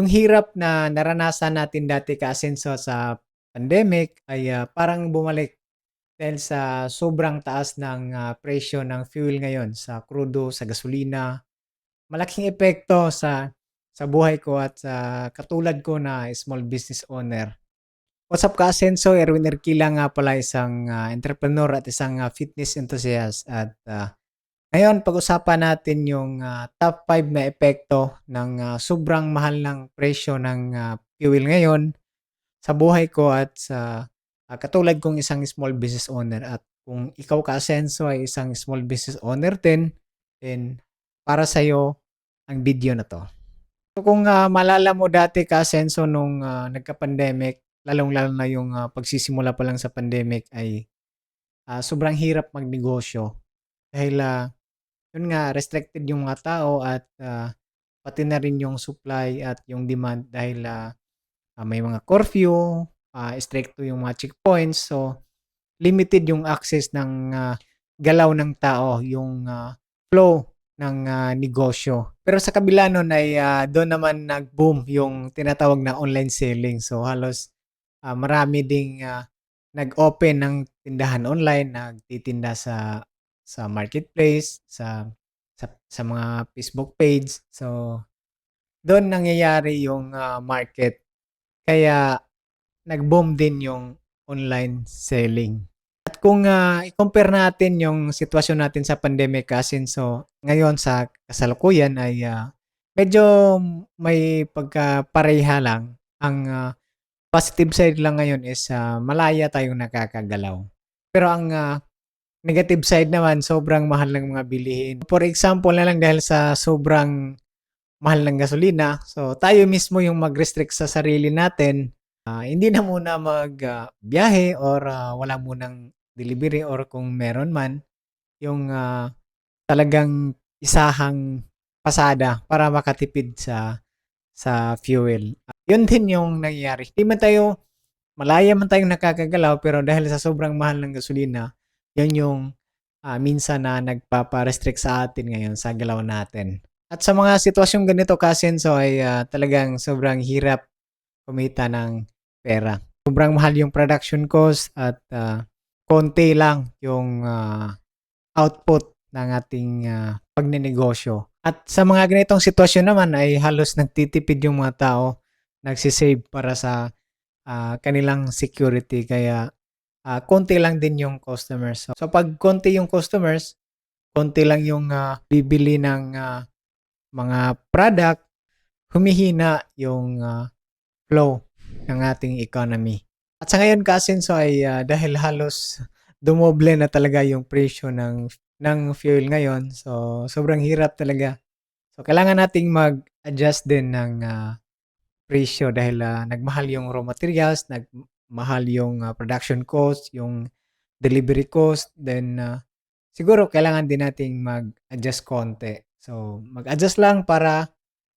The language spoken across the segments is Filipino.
Yung hirap na naranasan natin dati kaasenso sa pandemic ay, parang bumalik dahil sa sobrang taas ng, presyo ng fuel ngayon sa krudo, sa gasolina. Malaking epekto sa buhay ko at sa katulad ko na small business owner. What's up kaasenso, Erwin Erquila nga pala, isang, entrepreneur at isang, fitness enthusiast at, ngayon pag-usapan natin yung, top 5 na epekto ng, sobrang mahal ng presyo ng, fuel ngayon sa buhay ko at sa, katulad kong isang small business owner. At kung ikaw kaasenso ay isang small business owner din, then para sa'yo ang video na 'to. So kung, maalala mo dati kaasenso nung, nagka-pandemic, lalong-lalo na yung, pagsisimula pa lang sa pandemic ay, sobrang hirap magnegosyo dahil, yun nga, restricted yung mga tao at, pati na rin yung supply at yung demand dahil, may mga curfew, strikto yung mga checkpoints. So, limited yung access ng, galaw ng tao, yung, flow ng, negosyo. Pero sa kabila nun ay, dun naman nag-boom yung tinatawag na online selling. So, halos, marami ding, nag-open ng tindahan online, nagtitinda sa marketplace, sa mga Facebook page. So, dun nangyayari yung, market. Kaya nag-boom din yung online selling. At kung, i-compare natin yung sitwasyon natin sa pandemic kaasenso ngayon sa kasalukuyan ay, medyo may pagkapareha lang. Ang, positive side lang ngayon is, malaya tayong nakakagalaw. Pero ang, negative side naman, sobrang mahal ng mga bilihin. For example na lang, dahil sa sobrang mahal ng gasolina, so tayo mismo yung mag-restrict sa sarili natin. Hindi na muna biyahe or, wala munang delivery or kung meron man, yung, talagang isahang pasada para makatipid sa fuel. Yun din yung nangyayari. Hindi man tayo malaya man tayong nakakagalaw pero dahil sa sobrang mahal ng gasolina, yun yung, minsan na nagpapa-restrict sa atin ngayon sa galaw natin. At sa mga sitwasyong ganito kaasenso ay, talagang sobrang hirap kumita ng pera. Sobrang mahal yung production cost at, konti lang yung, output ng ating, pagnenegosyo. At sa mga ganitong sitwasyon naman ay halos nagtitipid yung mga tao, nagse-save para sa, kanilang security kaya, konti lang din yung customers. So 'pag konti yung customers, konti lang yung, bibili ng, mga product, humihina yung, flow ng ating economy. At sa ngayon kaasenso ay, dahil halos dumoble na talaga yung presyo ng fuel ngayon. So, sobrang hirap talaga. So, kailangan nating mag-adjust din ng, presyo dahil, nagmahal yung raw materials, nagmahal yung, production cost, yung delivery cost, then, siguro kailangan din nating mag-adjust konti. So, mag-adjust lang para,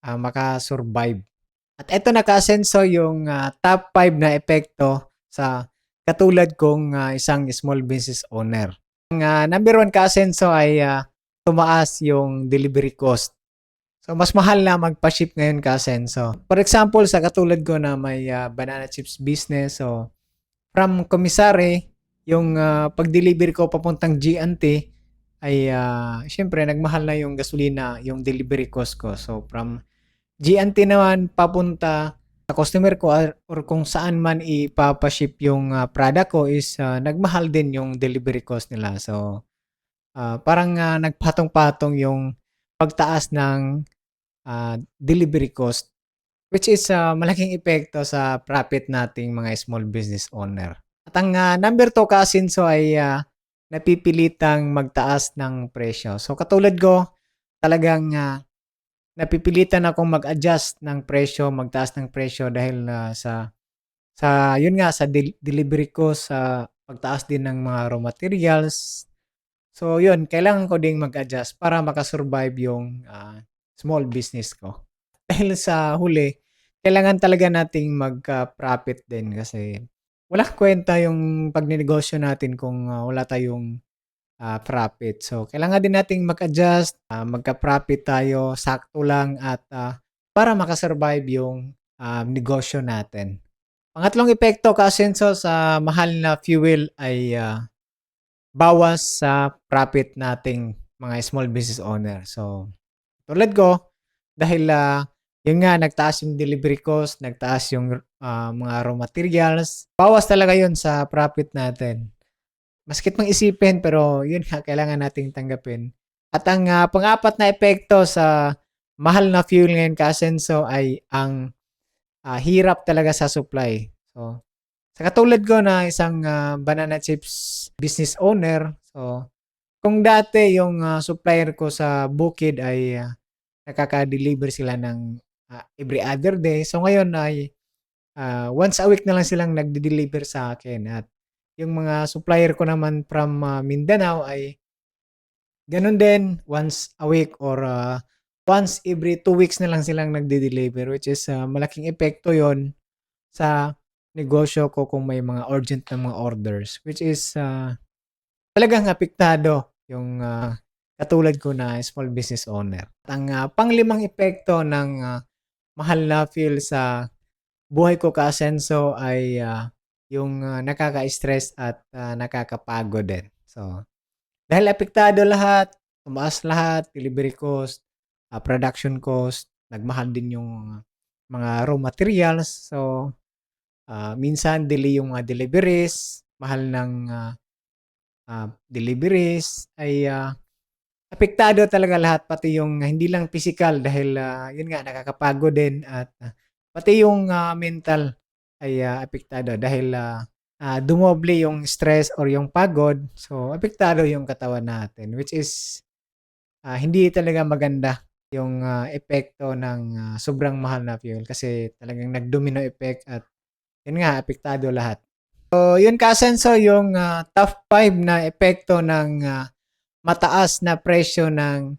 maka-survive. At eto na kaasenso yung, top 5 na epekto sa katulad kong, isang small business owner. Ang, number 1 kaasenso ay, tumaas yung delivery cost. So, mas mahal na magpa-ship ngayon kaasenso. For example, sa katulad ko na may, banana chips business. So, from commissary, yung, pag-deliver ko papuntang G&T ay, siyempre nagmahal na yung gasolina, yung delivery cost ko. So, from G&T naman papunta sa customer ko or kung saan man ipapa-ship yung, product ko is, nagmahal din yung delivery cost nila. So, parang, nagpatong-patong yung pagtaas ng, delivery cost, which is, malaking epekto sa profit nating mga small business owner. At ang, number 2 kaasenso ay, napipilitang magtaas ng presyo. So, katulad ko, talagang, napipilitan akong mag-adjust ng presyo, magtaas ng presyo dahil, sa yun nga, sa delivery cost, sa pagtaas din ng mga raw materials. So yun, kailangan ko ding mag-adjust para maka-survive yung, small business ko. Dahil sa huli, kailangan talaga nating magka-profit din kasi walang kuwenta yung pagnenegosyo natin kung, wala tayong, profit. So kailangan din nating mag-adjust, magka-profit tayo sakto lang at, para makasurvive yung negosyo natin. Pangatlong epekto kaasenso sa mahal na fuel ay bawas sa profit nating mga small business owner. So, tulad ko, dahil yun nga, nagtaas yung delivery cost, nagtaas yung mga raw materials, bawas talaga yun sa profit natin. Maskit mang isipin, pero yun nga, kailangan nating tanggapin. At ang pang-apat na epekto sa mahal na fuel ngayon kaasenso ay ang hirap talaga sa supply. So, sa katulad ko na isang banana chips business owner, so kung dati yung supplier ko sa bukid ay nakaka-deliver sila ng every other day. So ngayon ay once a week na lang silang nagde-deliver sa akin. At yung mga supplier ko naman from Mindanao ay ganun din, once a week or once every 2 weeks na lang silang nagde-deliver, which is malaking epekto yon sa negosyo ko kung may mga urgent na mga orders, which is talagang apektado yung katulad ko na small business owner. Ang panglimang epekto ng mahal na fuel sa buhay ko kaasenso ay yung nakaka-stress at nakakapagod din. So, dahil apektado lahat, tumaas lahat, delivery cost, production cost, nagmahal din yung mga raw materials. So, minsan delay yung mga deliveries, mahal ng deliveries, ay apektado talaga lahat, pati yung hindi lang physical dahil yun nga, nakakapagod din at pati yung mental ay apektado dahil dumoble yung stress or yung pagod. So, apektado yung katawan natin, which is hindi talaga maganda yung epekto ng sobrang mahal na fuel kasi talagang nag-domino effect at yun nga, apektado lahat. So, yun kasenso yung top 5 na epekto ng mataas na presyo ng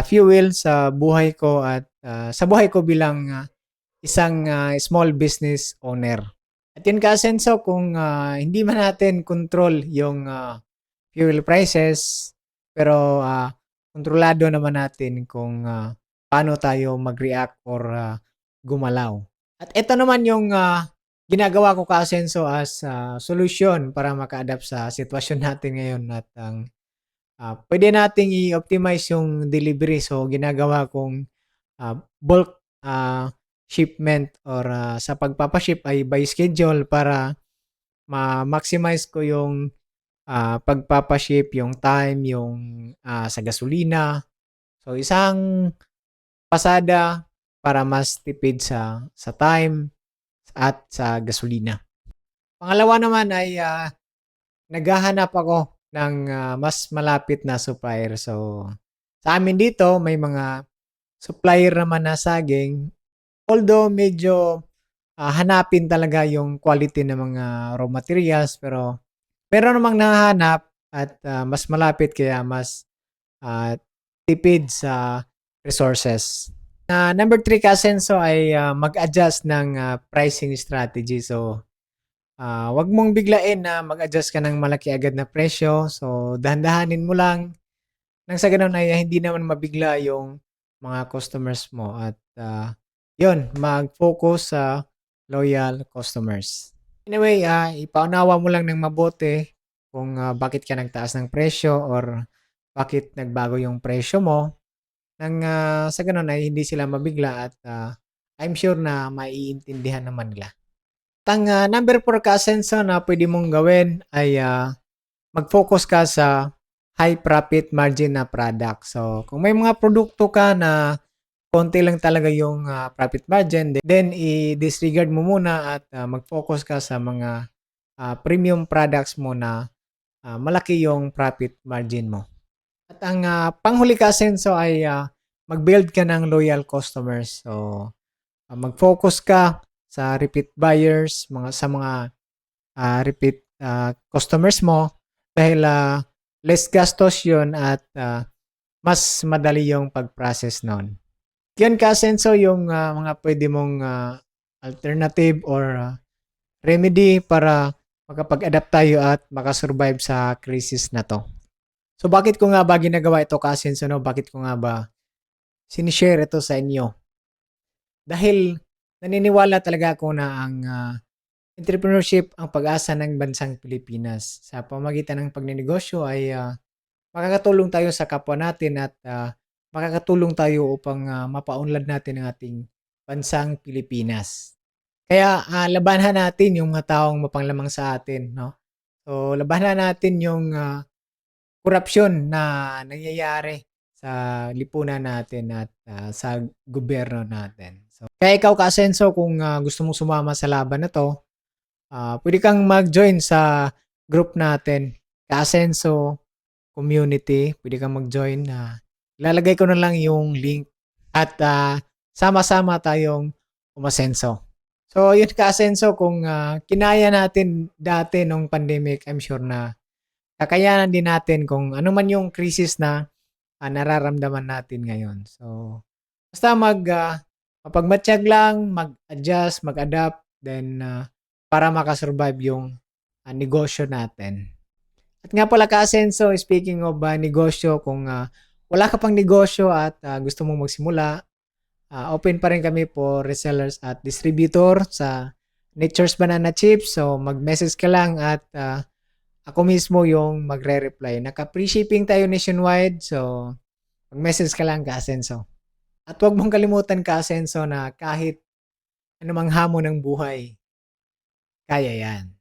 fuel sa buhay ko at sa buhay ko bilang isang small business owner. At yun kasenso kung hindi man natin control yung fuel prices, pero kontrolado naman natin kung paano tayo mag-react or gumalaw. At ito naman yung ginagawa ko kaasenso as solusyon para maka-adapt sa sitwasyon natin ngayon at ang pwede nating i-optimize yung delivery. So, ginagawa kong bulk shipment or sa pagpapaship ay by schedule para ma-maximize ko yung pagpapaship, yung time, yung sa gasolina. So, isang pasada para mas tipid sa time at sa gasolina. Pangalawa naman ay naghahanap ako ng mas malapit na supplier. So, sa amin dito may mga supplier naman na saging. Although medyo hanapin talaga yung quality ng mga raw materials, pero meron namang nahanap at mas malapit kaya mas tipid sa resources. Number 3 kasenso ay mag-adjust ng pricing strategy. So, wag mong biglain na mag-adjust ka ng malaki agad na presyo. So, dahan-dahanin mo lang. Nang sa ganun ay hindi naman mabigla yung mga customers mo. At yun, mag-focus sa loyal customers. Anyway, ipaunawa mo lang ng mabuti kung bakit ka nagtaas ng presyo or bakit nagbago yung presyo mo. Nang sa ganun ay hindi sila mabigla at I'm sure na maiintindihan naman nila. Ang number 4 kasenso na pwede mong gawin ay mag-focus ka sa high profit margin na product. So, kung may mga produkto ka na konti lang talaga yung profit margin, then i-disregard mo muna at mag-focus ka sa mga premium products mo na malaki yung profit margin mo. At ang panghuli kasenso ay mag-build ka ng loyal customers. So, mag-focus ka sa repeat buyers, sa mga repeat customers mo dahil less gastos yun at mas madali yung pag-process nun. Yan kasenso yung mga pwede mong alternative or remedy para makapag-adapt tayo at makasurvive sa crisis na to. So bakit ko nga ba ginagawa ito kasenso, no? Bakit ko nga ba sinishare ito sa inyo? Dahil naniniwala talaga ako na ang entrepreneurship ang pag-asa ng bansang Pilipinas. Sa pamamagitan ng pagnenegosyo ay makakatulong tayo sa kapwa natin at makakatulong tayo upang mapaunlad natin ang ating bansang Pilipinas. Kaya labanan natin yung mga taong mapanglamang sa atin, no? So, labanan natin yung korapsyon na nangyayari sa lipunan natin at sa gobyerno natin. So, kaya ikaw, Kaasenso, kung gusto mong sumama sa laban na to, pwede kang mag-join sa group natin, Kaasenso Community. Pwede kang mag-join. Ilalagay ko na lang yung link at sama-sama tayong umasenso. So, yun, Kaasenso, kung kinaya natin dati nung pandemic, I'm sure na kakayanan din natin kung ano man yung krisis na nararamdaman natin ngayon. So, basta mapagmatsyag lang, mag-adjust, mag-adapt, then para makasurvive yung negosyo natin. At nga pala, Kaasenso, speaking of negosyo, kung wala ka pang negosyo at gusto mong magsimula, open pa rin kami for resellers at distributor sa Nature's Banana Chips. So, mag-message ka lang at ako mismo yung magre-reply. Naka-free shipping tayo nationwide. So, mag-message ka lang, Kaasenso. At huwag mong kalimutan, Kaasenso, na kahit anumang hamon ng buhay, kaya yan.